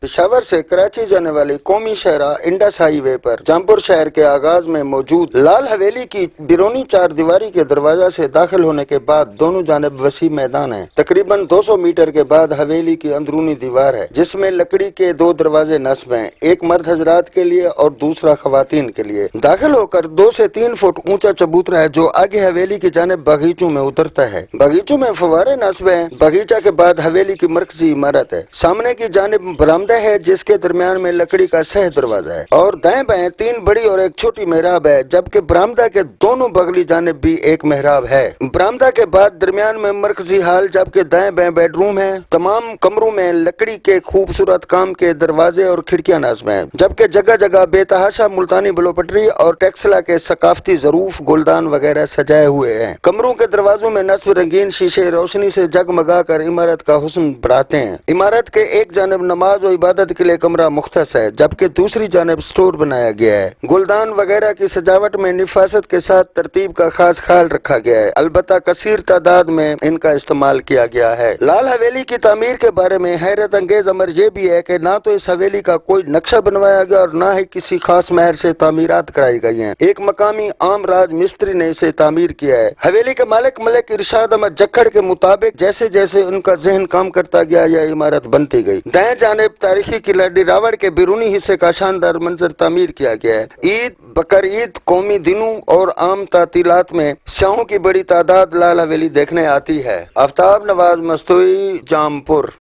पेशावर से कराची जाने वाली कौमी शहरा इंडस हाईवे पर जमपुर शहर के आगाज में मौजूद लाल हवेली की बिरोनी चार दीवारी के दरवाजा से दाखिल होने के बाद दोनों जानिब वसी मैदान है। तकरीबन 200 मीटर के बाद हवेली की अंदरूनी दीवार है जिसमें लकड़ी के दो दरवाजे नस्ब हैं, एक मर्द हजरात के लिए और दूसरा खवातीन के लिए। दाखिल होकर 2 से 3 फुट ऊंचा चबूतरा है जो आगे हवेली की जानिब बगीचों में उतरता है। बगीचों में फवारे नस्ब हैं। बगीचा के बाद हवेली की मरकजी इमारत है। सामने की जानिब बरामदा है जिसके दरमियान में लकड़ी का सह दरवाजा है और दाएं बाएं 3 बड़ी और एक छोटी मेहराब है, जबकि बरामदा के दोनों बगली जानिब भी एक मेहराब है। बरामदा के बाद दरमियान में मरकजी हाल, जबकि दाएं बाएं बेडरूम है। तमाम कमरों में लकड़ी के खूबसूरत काम के दरवाजे और खिड़कियां नस्ब हैं, जबकि जगह जगह बेतहाशा मुल्तानी ब्लोपटरी और टेक्सला के सकाफती ज़रूफ गुलदान वगैरह सजाए हुए हैं। कमरों के दरवाजों में नस्ब रंगीन शीशे रोशनी से जगमगा कर इमारत का हुस्न बढ़ाते हैं। इमारत के एक जानिब नमाज और इबादत के लिए कमरा मुख्तस है, जबकि दूसरी जानिब स्टोर बनाया गया है। गुलदान वगैरह की सजावट में निफासत के साथ तरतीब का खास ख्याल रखा गया है, अलबत्ता कसीर तादाद में इनका इस्तेमाल किया गया है। लाल हवेली की तामीर के बारे में हैरत अंगेज अमर ये भी है कि ना तो इस हवेली का कोई नक्शा बनवाया गया और ना ही किसी खास महर से तामीरात कराई गई हैं। एक मकामी आम राज मिस्त्री ने इसे तामीर किया है। हवेली के मालिक मलिक इरशाद अहमद जक्खड़ के मुताबिक जैसे जैसे उनका जहन काम करता गया यह इमारत बनती गई। दाएं जानिब तारीखी किला डिरावड़ के बिरूनी हिस्से का शानदार मंजर तामीर किया गया है। ईद, बकर ईद, कौमी दिनों और आम तातीलात में सियाहों की बड़ी तादाद लाल हवेली देखने आती है। आफ्ताब नवाज मस्तूई, जामपुर।